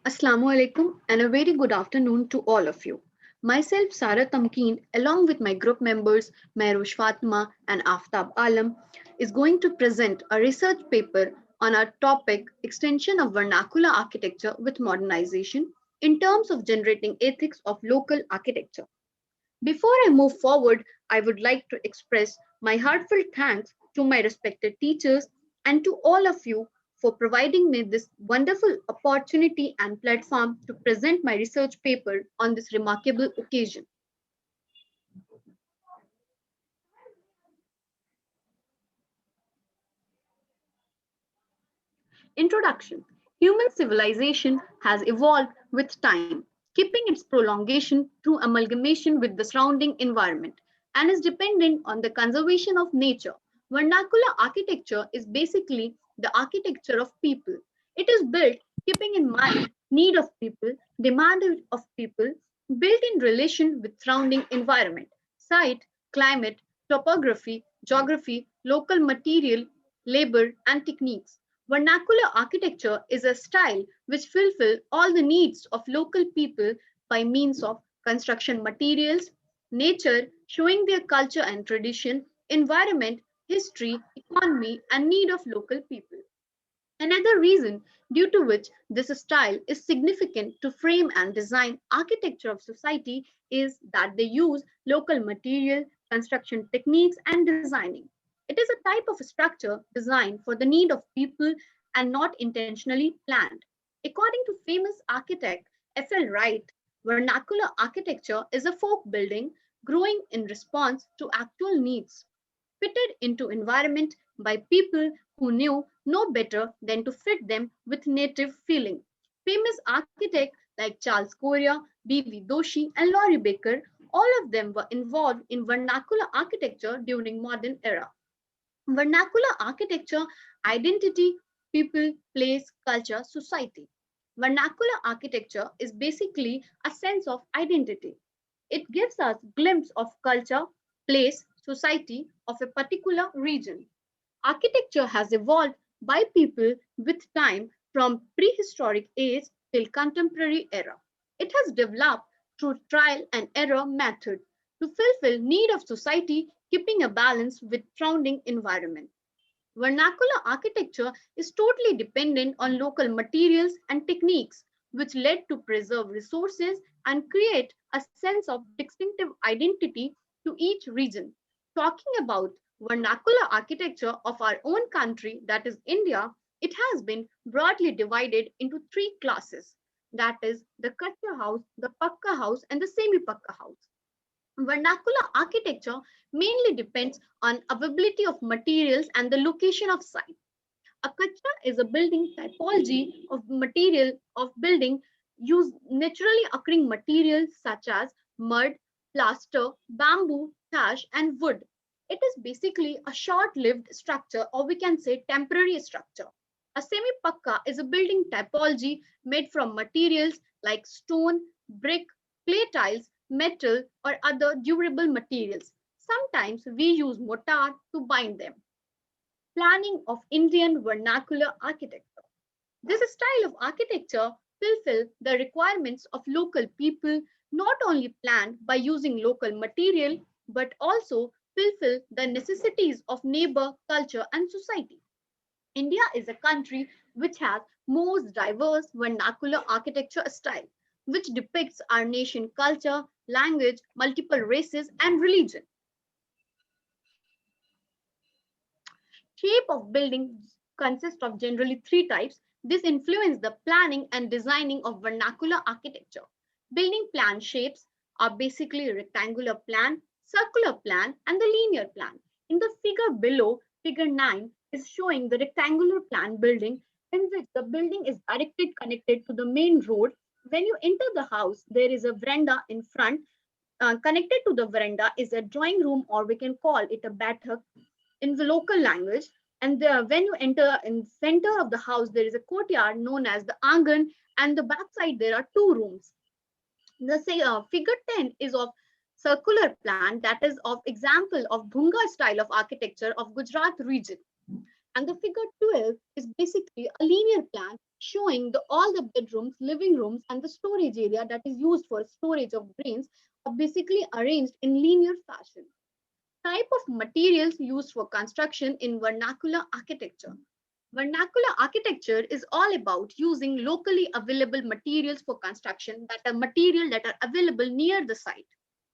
Assalamu alaikum and a very good afternoon to all of you. Myself, Sara Tamkeen, along with my group members Mahrosh, Fatma, and Aftab Alam, is going to present a research paper on our topic Extension of Vernacular Architecture with Modernization in terms of generating ethics of local architecture. Before I move forward, I would like to express my heartfelt thanks to my respected teachers and to all of you for providing me this wonderful opportunity and platform to present my research paper on this remarkable occasion. Introduction. Human civilization has evolved with time, keeping its prolongation through amalgamation with the surrounding environment, and is dependent on the conservation of nature. Vernacular architecture is basically the architecture of people. It is built keeping in mind need of people, demand of people, built in relation with surrounding environment, site, climate, topography, geography, local material, labor, and techniques. Vernacular architecture is a style which fulfills all the needs of local people by means of construction materials, nature, showing their culture and tradition, environment, history, economy, and need of local people. Another reason due to which this style is significant to frame and design architecture of society is that they use local material, construction techniques, and designing. It is a type of structure designed for the need of people and not intentionally planned. According to famous architect F.L. Wright, vernacular architecture is a folk building growing in response to actual needs fitted into environment by people who knew no better than to fit them with native feeling. Famous architects like Charles Correa, B.V. Doshi, and Laurie Baker, all of them were involved in vernacular architecture during modern era. Vernacular architecture, identity, people, place, culture, society. Vernacular architecture is basically a sense of identity. It gives us glimpse of culture, place, society of a particular region. Architecture has evolved by people with time from prehistoric age till contemporary era. It has developed through trial and error method to fulfill need of society, keeping a balance with surrounding environment. Vernacular architecture is totally dependent on local materials and techniques, which led to preserve resources and create a sense of distinctive identity to each region. Talking about vernacular architecture of our own country, that is India, it has been broadly divided into three classes. That is the Kacha house, the Pakka house, and the semi-Pakka house. Vernacular architecture mainly depends on availability of materials and the location of site. A kacha is a building typology of material of building use naturally occurring materials such as mud, plaster, bamboo, thatch, and wood. It is basically a short-lived structure, or we can say temporary structure. A semi-pakka is a building typology made from materials like stone, brick, clay tiles, metal, or other durable materials. Sometimes we use mortar to bind them. Planning of Indian vernacular architecture. This style of architecture fulfills the requirements of local people, not only planned by using local material, but also fulfill the necessities of neighbor, culture, and society. India is a country which has most diverse vernacular architecture style, which depicts our nation culture, language, multiple races, and religion. Shape of buildings consists of generally three types. This influence the planning and designing of vernacular architecture. Building plan shapes are basically rectangular plan, circular plan, and the linear plan. In the figure below, figure 9 is showing the rectangular plan building in which the building is directly connected to the main road. When you enter the house, there is a veranda in front. Connected to the veranda is a drawing room, or we can call it a bathak in the local language. And when you enter in center of the house, there is a courtyard known as the angan, and the backside there are two rooms. The figure 10 is of circular plan, that is of example of Bhunga style of architecture of Gujarat region. And the figure 12 is basically a linear plan showing all the bedrooms, living rooms, and the storage area that is used for storage of grains are basically arranged in linear fashion. Type of materials used for construction in vernacular architecture. Vernacular architecture is all about using locally available materials for construction that are material that are available near the site.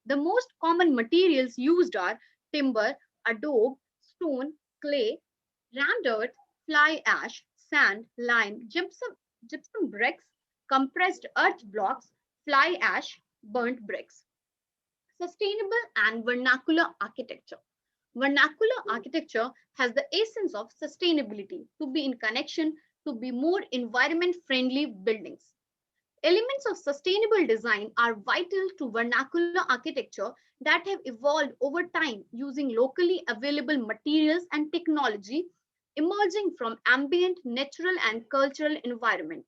The most common materials used are timber, adobe, stone, clay, rammed earth, fly ash, sand, lime, gypsum bricks, compressed earth blocks, fly ash, burnt bricks. Sustainable and vernacular architecture. Vernacular architecture has the essence of sustainability to be in connection to be more environment friendly buildings. Elements of sustainable design are vital to vernacular architecture that have evolved over time using locally available materials and technology emerging from ambient, natural, and cultural environment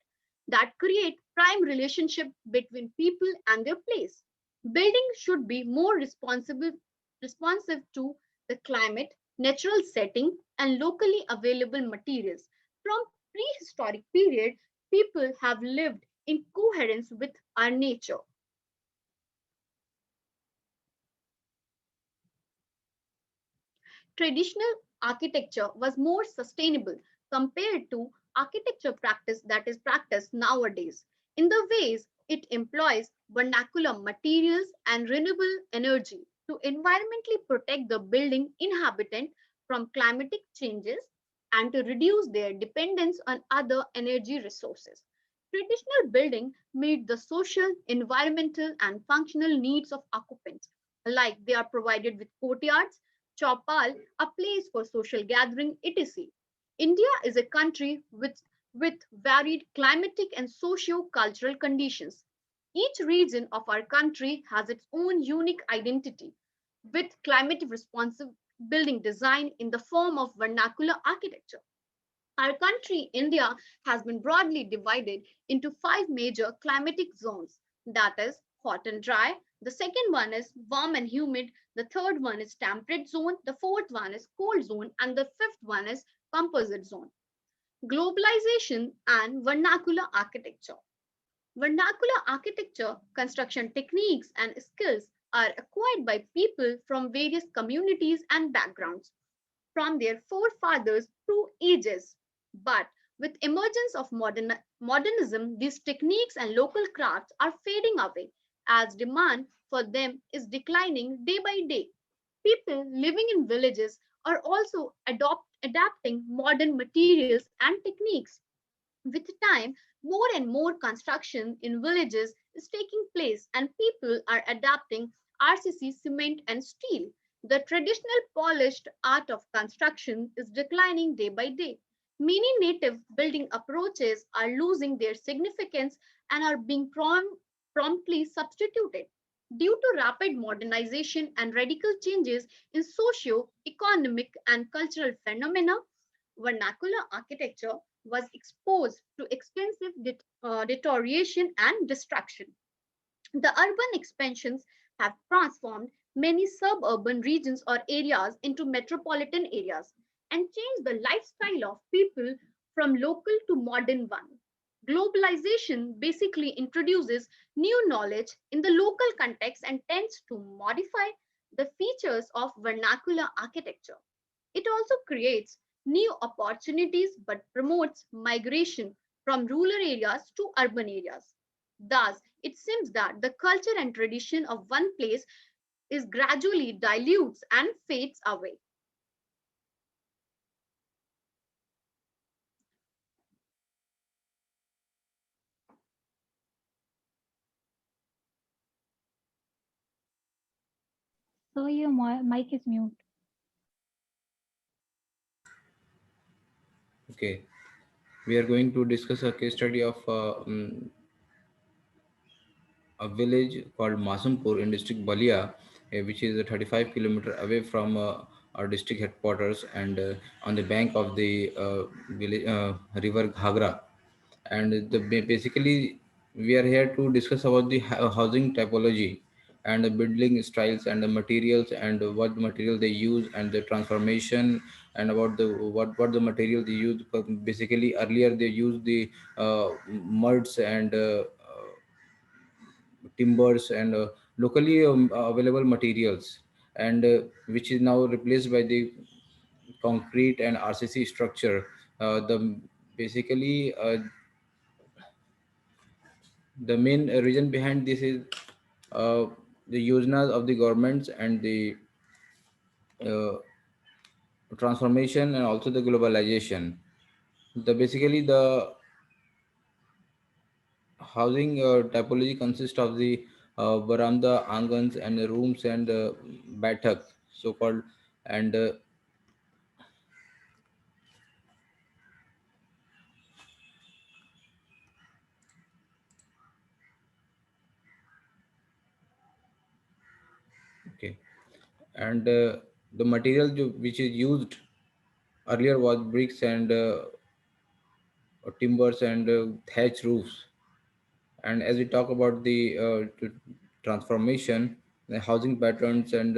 that create prime relationship between people and their place. Buildings should be more responsive to the climate, natural setting, and locally available materials. From prehistoric period, people have lived in coherence with our nature. Traditional architecture was more sustainable compared to architecture practice that is practiced nowadays. In the ways it employs vernacular materials and renewable energy to environmentally protect the building inhabitant from climatic changes and to reduce their dependence on other energy resources. Traditional building meet the social, environmental, and functional needs of occupants, like they are provided with courtyards, chopal, a place for social gathering, etc. India is a country with varied climatic and socio-cultural conditions. Each region of our country has its own unique identity with climate responsive building design in the form of vernacular architecture. Our country, India, has been broadly divided into five major climatic zones, that is, hot and dry. The second one is warm and humid. The third one is temperate zone. The fourth one is cold zone. And the fifth one is composite zone. Globalization and vernacular architecture. Vernacular architecture, construction techniques, and skills are acquired by people from various communities and backgrounds from their forefathers through ages. But with emergence of modernism, these techniques and local crafts are fading away as demand for them is declining day by day. People living in villages are also adapting modern materials and techniques. With time, more and more construction in villages is taking place, and people are adapting RCC, cement, and steel. The traditional polished art of construction is declining day by day. Many native building approaches are losing their significance and are being promptly substituted. Due to rapid modernization and radical changes in socio economic and cultural phenomena, vernacular architecture was exposed to extensive deterioration and destruction. The urban expansions have transformed many suburban regions or areas into metropolitan areas and changed the lifestyle of people from local to modern one. Globalization basically introduces new knowledge in the local context and tends to modify the features of vernacular architecture. It also creates new opportunities but promotes migration from rural areas to urban areas. Thus, it seems that the culture and tradition of one place is gradually dilutes and fades away. So your mic is mute. Okay, we are going to discuss a case study of a village called Masumpur in district Balia, which is 35 kilometer away from our district headquarters and on the bank of the river Ghagra. And basically, we are here to discuss about the housing typology and the building styles and the materials and what material they use and the transformation and about the what the material they use. Basically earlier they used the muds and timbers and locally available materials, and which is now replaced by the concrete and RCC structure. The basically the main reason behind this is uh, the yojanas of the governments and the uh, transformation and also the globalization. The basically the housing typology consists of the veranda, angans, and the rooms and baithak, so called, and okay, and the material which is used earlier was bricks and timbers and thatch roofs. And as we talk about the transformation, the housing patterns, and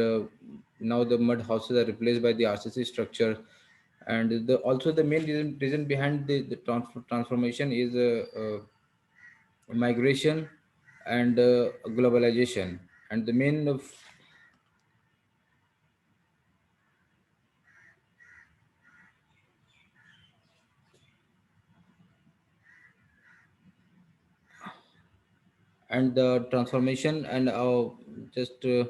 now the mud houses are replaced by the RCC structure. And also the main reason behind the transformation is migration and globalization. And the main and the transformation and just the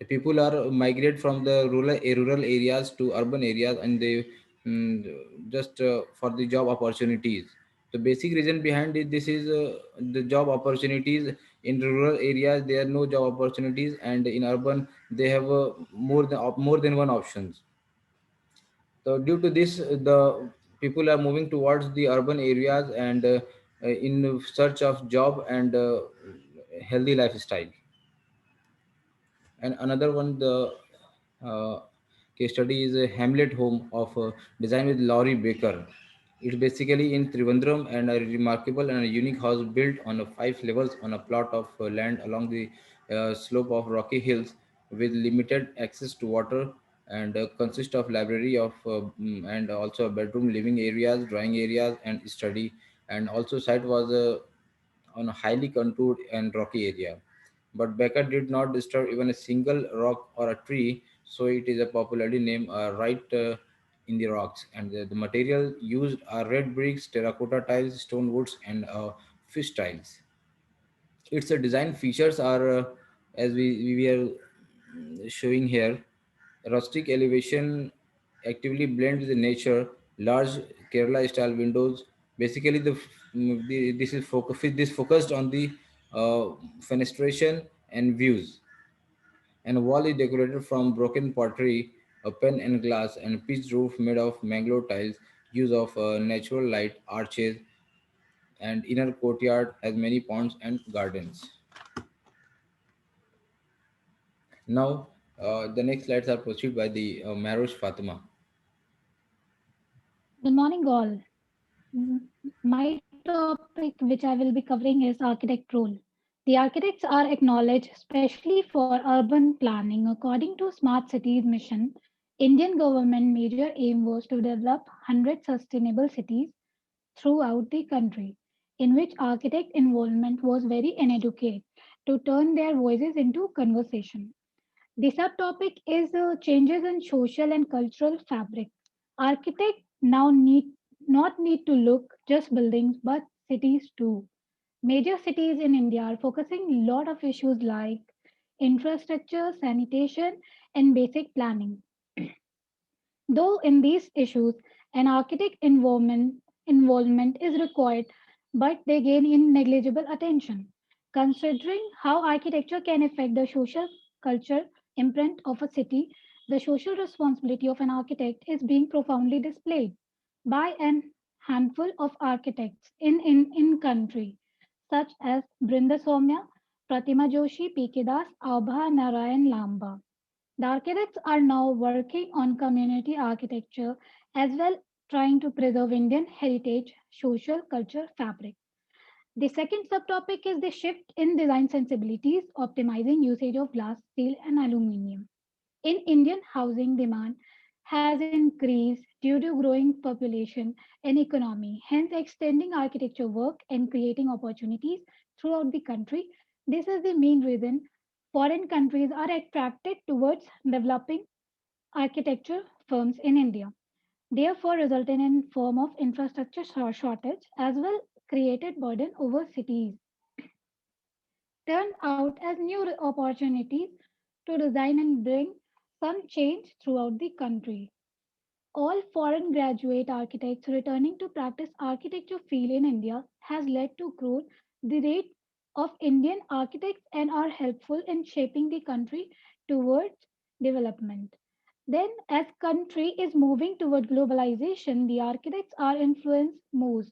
people are migrate from the rural areas to urban areas, and they just for the job opportunities. The basic reason behind it, this is the job opportunities. In rural areas there are no job opportunities, and in urban they have more than one options. So due to this, the people are moving towards the urban areas and in search of job and healthy lifestyle. And another one, the uh, case study is a Hamlet home of design with Laurie Baker. It's basically in Trivandrum and a remarkable and a unique house built on a 5 levels on a plot of land along the slope of rocky hills with limited access to water, and consists of library of and also a bedroom, living areas, drawing areas, and study. And also site was on a highly contoured and rocky area. But Becker did not disturb even a single rock or a tree, so it is a popularly named right in the rocks. And the material used are red bricks, terracotta tiles, stone woods, and fish tiles. Its design features are, as we are showing here, rustic elevation actively blends the nature, large Kerala style windows. Basically, this is this focused on the uh, fenestration and views. And a wall is decorated from broken pottery, a pen and glass, and pitched roof made of mangrove tiles. Use of natural light, arches, and inner courtyard has many ponds and gardens. Now, the next slides are proceeded by the Mahrosh Fatima. Good morning, all. My topic, which I will be covering, is architect role. The architects are acknowledged, especially for urban planning. According to Smart Cities Mission, Indian government major aim was to develop 100 sustainable cities throughout the country, in which architect involvement was very inadequate to turn their voices into conversation. The subtopic is changes in social and cultural fabric. Architects now need to look just buildings but cities too. Major cities in India are focusing a lot of issues like infrastructure, sanitation, and basic planning. Though in these issues, an architect involvement is required, but they gain in negligible attention. Considering how architecture can affect the social culture imprint of a city, the social responsibility of an architect is being profoundly displayed by an handful of architects in country, such as Brinda Soumya, Pratima Joshi, P.K. Das, Abha Narayan Lamba. The architects are now working on community architecture as well, trying to preserve Indian heritage, social culture fabric. The second subtopic is the shift in design sensibilities, optimizing usage of glass, steel, and aluminium. In Indian housing demand has increased due to growing population and economy, hence extending architecture work and creating opportunities throughout the country. This is the main reason foreign countries are attracted towards developing architecture firms in India. Therefore, resulting in form of infrastructure shortage as well created burden over cities turned out as new opportunities to design and bring some change throughout the country. All foreign graduate architects returning to practice architecture field in India has led to growth the rate of Indian architects and are helpful in shaping the country towards development. Then, as country is moving toward globalization, the architects are influenced most.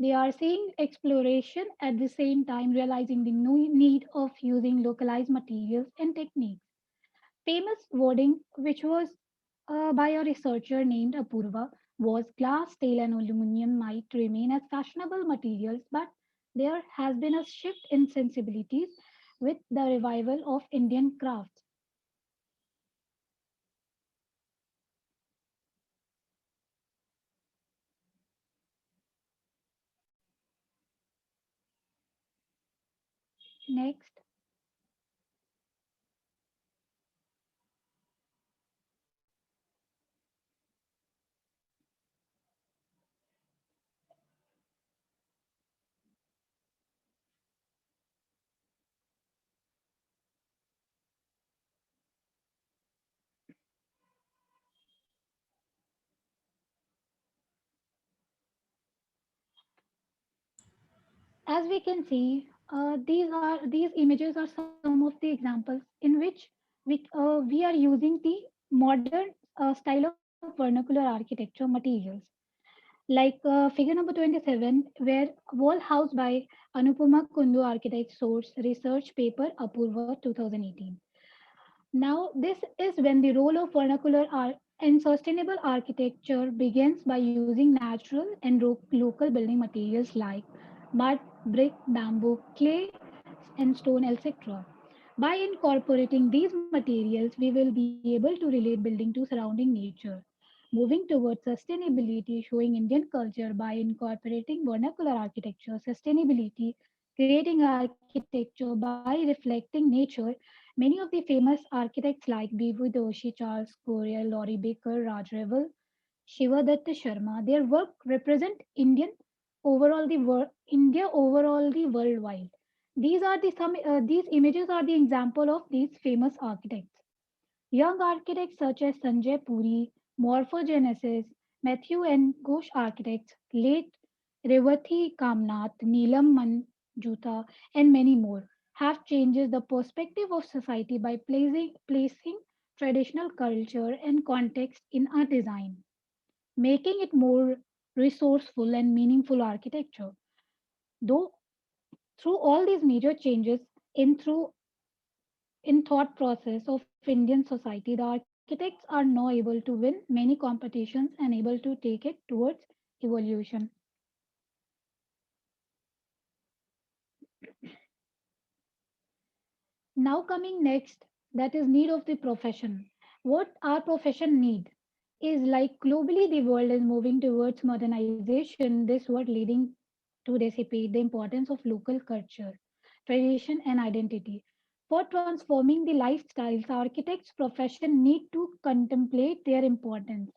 They are seeing exploration at the same time realizing the need of using localized materials and techniques. Famous wording, which was by a researcher named Apurva, was glass, steel, and aluminum might remain as fashionable materials, but there has been a shift in sensibilities with the revival of Indian crafts. Next, as we can see, these images are some of the examples in which we are using the modern style of vernacular architecture materials like figure number 27, where wall house by Anupama Kundu Architect Source Research Paper Apurva 2018. Now, this is when the role of vernacular art and sustainable architecture begins by using natural and local building materials like mud, brick, bamboo, clay, and stone, etc. By incorporating these materials, we will be able to relate building to surrounding nature. Moving towards sustainability, showing Indian culture by incorporating vernacular architecture, sustainability, creating architecture by reflecting nature. Many of the famous architects like B.V. Doshi, Charles Correa, Laurie Baker, Raj Revel, Shiva Datta Sharma, their work represent India overall the worldwide. These images are the example of these famous architects. Young architects such as Sanjay Puri, Morphogenesis, Matthew and Ghosh architects, late Revathi Kamnath, Neelam Manjuta, and many more have changed the perspective of society by placing traditional culture and context in a design, making it more resourceful and meaningful architecture. Though through all these major changes in thought process of Indian society, the architects are now able to win many competitions and able to take it towards evolution. Now coming next, that is need of the profession. What our profession need is like globally the world is moving towards modernization. This what leading to dissipate the importance of local culture, tradition and identity. For transforming the lifestyles, architects' profession need to contemplate their importance.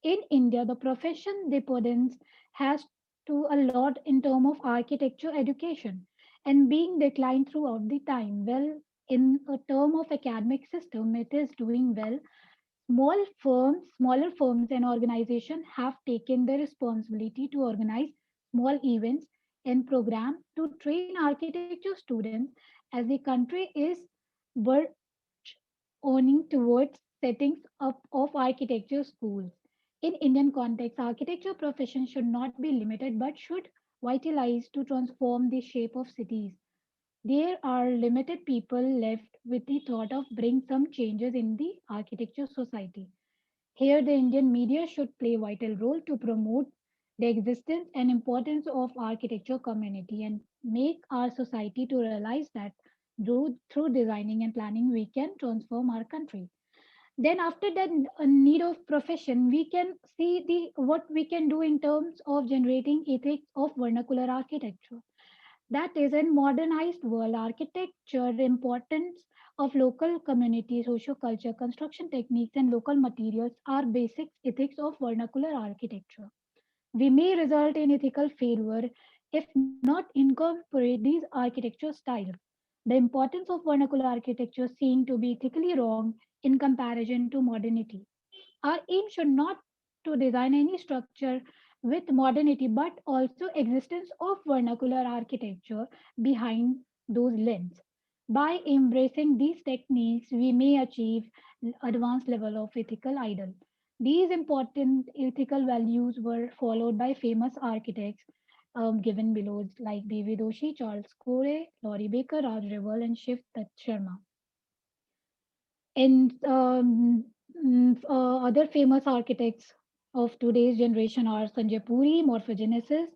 In India, the profession dependence has to a lot in terms of architecture education and being declined throughout the time. Well, in a term of academic system, it is doing well. Smaller firms and organizations have taken the responsibility to organize small events and program to train architecture students as the country is work owning towards settings up of architecture schools. In Indian context, architecture profession should not be limited but should vitalize to transform the shape of cities. There are limited people left with the thought of bring some changes in the architecture society. Here, the Indian media should play a vital role to promote the existence and importance of architecture community and make our society to realize that through designing and planning we can transform our country. Then after that need of profession, we can see the what we can do in terms of generating ethics of vernacular architecture. That is, in modernized world architecture, importance of local community, social culture, construction techniques, and local materials are basic ethics of vernacular architecture. We may result in ethical failure if not incorporate these architecture styles. The importance of vernacular architecture seen to be ethically wrong in comparison to modernity. Our aim should not to design any structure with modernity, but also existence of vernacular architecture behind those lens. By embracing these techniques, we may achieve advanced level of ethical ideal. These important ethical values were followed by famous architects given below, like B.V. Doshi, Charles Corey, Laurie Baker, Raj Reval, and Shiv Dutt Sharma. And other famous architects of today's generation are Sanjay Puri, Morphogenesis,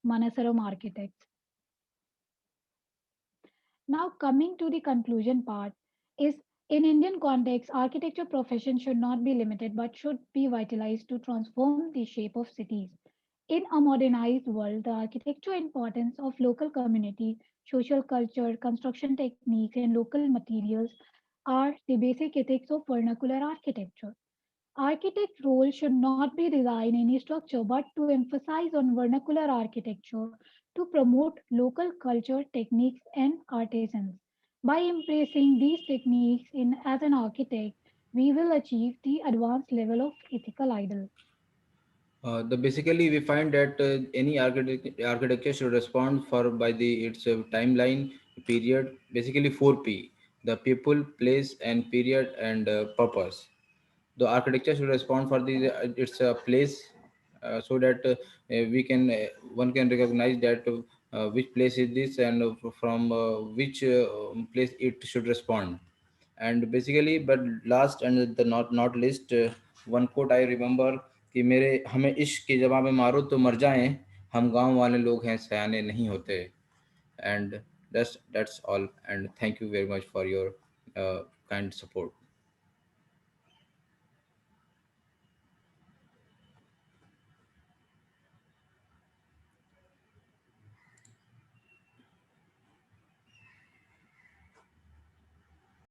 Manasaram architects. Now, coming to the conclusion part, is in Indian context, architecture profession should not be limited but should be vitalized to transform the shape of cities. In a modernized world, the architecture importance of local community, social culture, construction techniques, and local materials are the basic ethics of vernacular architecture. Architect role should not be design any structure but to emphasize on vernacular architecture to promote local culture, techniques, and artisans. By embracing these techniques in as an architect, we will achieve the advanced level of ethical ideal. The basically we find that any architecture should respond for by the its timeline period, basically 4P: the people, place, and period, and purpose. The architecture should respond for the its place, so that we can one can recognize that which place is this, and from which place it should respond. And basically, but last and the not least, one quote I remember कि मेरे हमें इश्क की जवा में मारो तो मर जाएं, हम गांव वाले लोग हैं सयाने नहीं होते. And that's all, and thank you very much for your kind support.